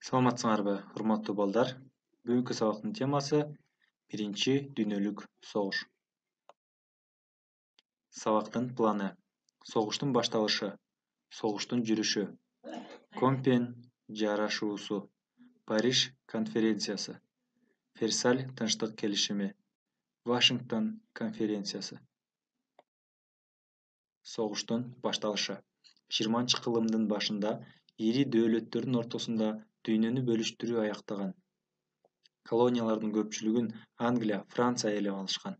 Саламатсыңарбы, урматтуу балдар? Бүгүнкү сабактын темасы Биринчи дүйнөлүк согуш. Сабактын планы: согуштун башталышы, согуштун жүрүшү, Компен жарашуусу, Париж конференциясы, Версаль тынчтык келишими, Вашингтон конференциясы. Согуштун башталышы: 20-кылымдын башында ири дөөлөттөрдүн ортосунда дүйнөнү бөлүштүрүү аяктаган. Колониялардын көпчүлүгүн Англия, Франция ээлеп алышкан.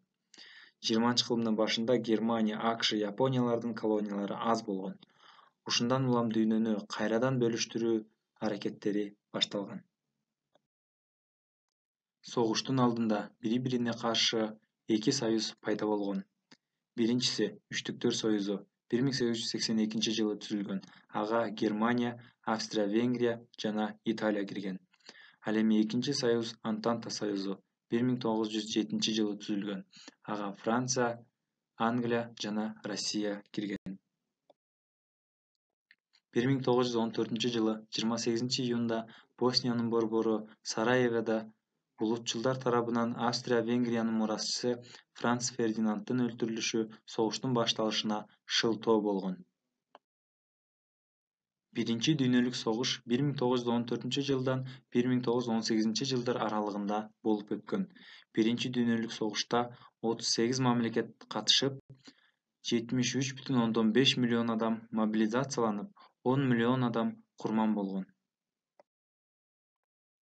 20-кылымдын башында Германия, АКШ, Япониялардын колониялары аз болгон. Ушундан улам дүйнөнү кайрадан бөлүштүрүү аракеттери башталган. Согуштун алдында бири-бирине каршы эки союз пайда болгон. Биринчиси Үчтүктөр союзу 1882-жылы түзүлгөн. Ага Германия, Австрия-Венгрия жана Италия кирген. Ал эми экинчи союз Антанта союзу 1907-жылы түзүлгөн. Ага Франция, Англия жана Россия кирген. 1914-жылы 28-июнда Босниянын борбору Сараевода улутчулдар тарабынан Австрия-Венгриянын мурасчысы Франц Фердинанддын өлтүрүлүшү согуштун башталышына шылтоо болгон. Биринчи дүйнөлүк согуш 1914-жылдан 1918-жылдар аралыгында болуп өткөн. Биринчи дүйнөлүк согушта 38 мамлекет катышып, 73,5 миллион адам мобилизацияланып, 10 миллион адам курман болгон.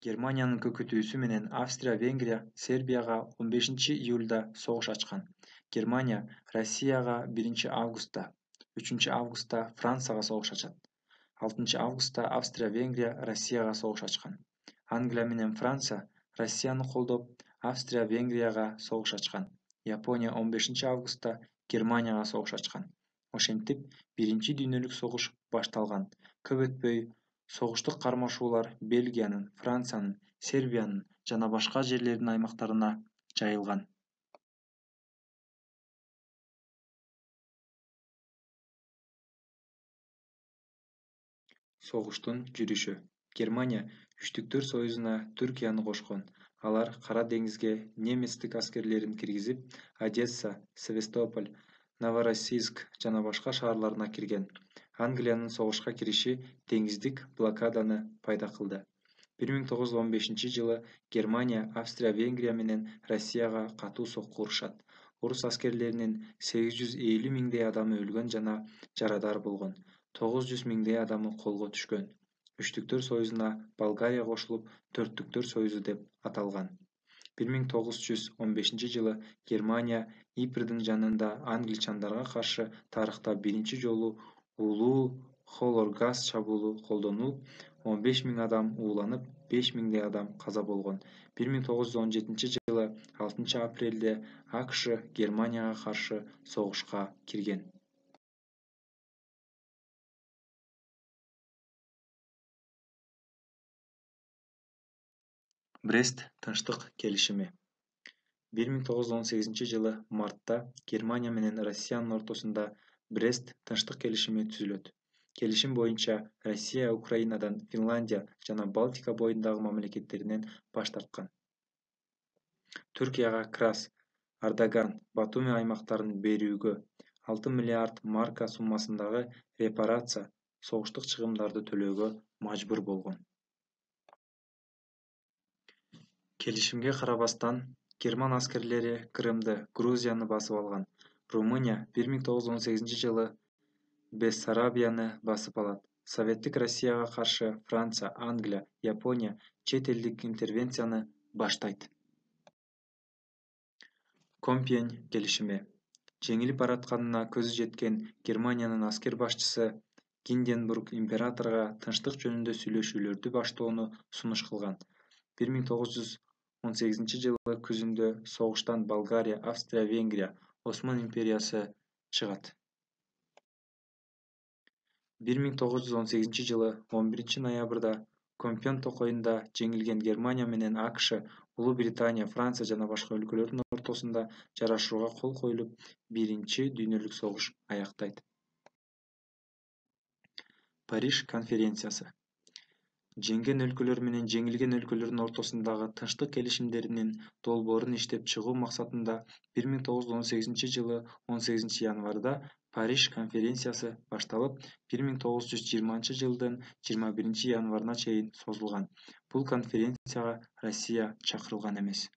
Германиянын көкөтүүсү менен Австрия-Венгрия Сербияга 15-июлда согуш ачкан. Германия Россияга 1-августта, 3-августта Францияга согуш ачат. 6-августта Австрия-Венгрия Россияга согуш ачкан. Англия менен Франция Россияны колдоп, Австрия-Венгрияга согуш ачкан. Япония 15-августта Германияга согуш ачкан. Ошентип, биринчи дүйнөлүк согуш башталган. Көп өтпөй согуштук кармашуулар Бельгиянын, Франциянын, Сербиянын жана башка жерлердин аймактарына жайылган. Согуштун жүрүшү: Германия Үчтүктөр союзуна Түркияны кошкон. Алар Кара деңизге немецтик аскерлерин киргизип, Одесса, Севастополь, Новороссийск жана башка шаарларына кирген. Англиянын согушка кириши деңиздик блокаданы пайда кылды. 1915-жылы Германия Австрия-Венгрия менен Россияга катуу сокку урушат. Орус аскерлеринин 850 миңдей адамы өлгөн жана жарадар болгон. 900 миңдей адамы колго түшкөн. Үчтүктөр союзуна Болгария кошулуп, Төрттүктөр союзу деп аталган. 1915-жылы Германия Ипрдин жанында англичандарга каршы тарыхта биринчи жолу улуу Холлор газ чабуулу колдонулуп, 15 миң адам ууланып, 5 миңдей адам каза болгон. 1917-жылы 6-апрелде АКШ Германияга каршы согушка кирген. Брест тынчтык келишими: 1918-жылы мартта Германия менен Россиянын ортосунда Брест тынчтык келишими түзүлөт. Келишим боюнча Россия Украинадан, Финляндия жана Балтика боюндагы мамлекеттеринен баш тарткан. Түркияга Крас, Ардаган, Батуми аймактарын берүүгө 6 миллиард марка суммасындагы репарация, согуштук чыгымдарды төлөөгө мажбур болгон. Келишимге карабастан, герман аскерлери Крымды, Грузияны басып алган. Румыния 1918-жылы Бессарабияны басып алат. Советтик Россияга каршы Франция, Англия, Япония чет элдик интервенцияны баштайт. Компьен келишими: жеңилип баратканына көзү жеткен Германиянын аскер башчысы Гинденбург императорго тынчтык жөнүндө сүйлөшүүлөрдү баштоону сунуш кылган. 1918-жылы күзүндө согуштан Болгария, Австрия-Венгрия, Осман империясы чыгат. 1918-жылы 11-ноябрда Компьен токойунда жеңилген Германия менен АКШ, Улуу Британия, Франция жана башка өлкөлөрдүн ортосунда жарашууга кол коюлуп, биринчи дүйнөлүк согуш аяктайт. Париж конференциясы: жеңген өлкөлөр менен жеңилген өлкөлөрдүн ортосундагы тынчтык келишимдеринин долбоорун иштеп чыгуу максатында 1918-жылы 18 январда Париж конференциясы башталып, 1920-жылдын 21 январына чейин созулган. Бул конференцияга Россия чакырылган эмес.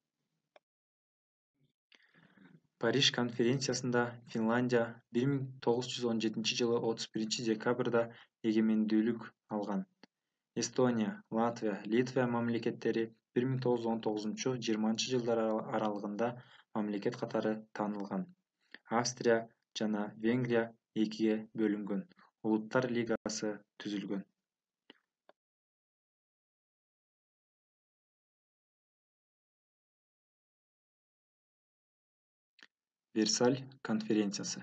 Париж конференциясында Финляндия 1917-жылы 31 декабрда эгемендүүлүк алган. Эстония, Латвия, Литва мамлекеттери 1919-20 жылдар аралыгында мамлекет катары таанылган. Австрия жана Венгрия экиге бөлүнгөн. Улуттар лигасы түзүлгөн. Версаль конференциясы.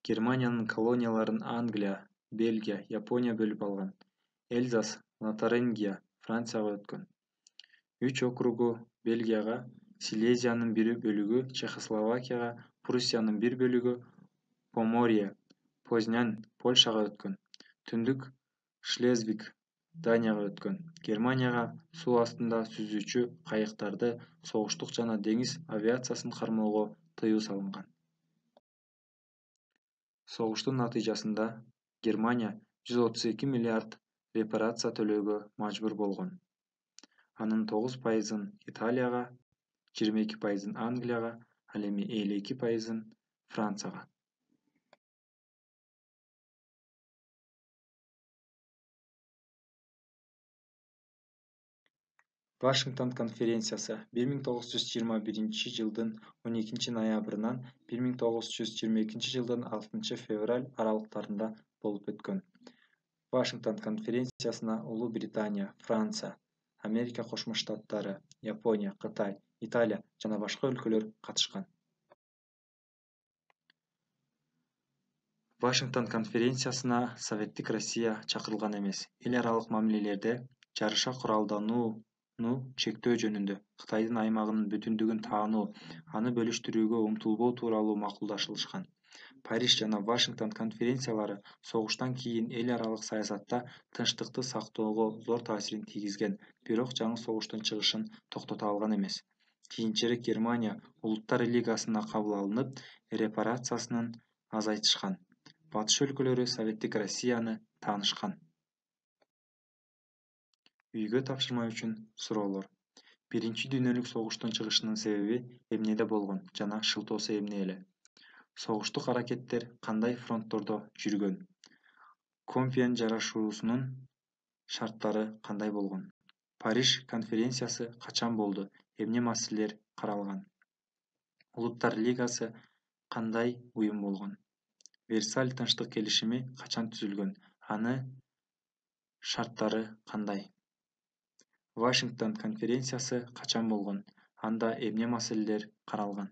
Германиянын колонияларын Англия, Бельгия, Япония бөлүп алган. Эльзас, Лотарингия Францияга өткөн. 3 округу Бельгияга, Силезиянын бир бөлүгү Чехословакияга, Пруссиянын бир бөлүгү Поморье, Познян Польшага өткөн. Түндүк Шлезвиг Данияга өткөн. Германияга суу астында сүзүүчү кайыктарды согуштук жана деңиз авиациясын кармоого тыюу салынган. Согуштун натыйжасында Германия 132 миллиард репарация төлөөгө мажбур болгон. Анын 9%-ын Италияга, 22%-ын Англияга, ал эми 52%-ын Францияга. Вашингтон конференциясы 1921-жылдын 12-ноябрынан 1922-жылдын 6-февраль аралыктарында болуп өткөн. Вашингтон конференциясына Улуу Британия, Франция, Америка Кошмо Штаттары, Япония, Кытай, Италия жана башка өлкөлөр катышкан. Вашингтон конференциясына Советтик Россия чакырылган эмес. Эл аралык мамилелерде жарыша куралданууну чектөө жөнүндө Кытайдын аймагынын бүтүндүгүн таануу, аны бөлүштүрүүгө умтулбоо тууралуу макулдашылышкан. Париж жана Вашингтон конференциялары согуштан кийин эл аралык саясатта тынчтыкты сактоого зор таасирин тийгизген, бирок жаңы согуштун чыгышын токтото алган эмес. Кийинчерээк Германия Улуттар лигасына кабыл алынып, репарациясын азайтышкан. Батыш өлкөлөрү Советтик Россияны таанышкан. Үйгө тапшырма үчүн суроолор. Биринчи дүйнөлүк согуштун чыгышынын себеби эмнеде болгон жана шылтоосу эмне эле? Согуштук аракеттер кандай фронттордо жүргөн? Компьен жарашуусунун шарттары кандай болгон? Париж конференциясы качан болду? Эмне маселелер каралган? Улуттар лигасы кандай уюм болгон? Версаль тынчтык келишими качан түзүлгөн? Аны шарттары кандай? Вашингтон конференциясы качан болгон? Анда эмне маселелер каралган?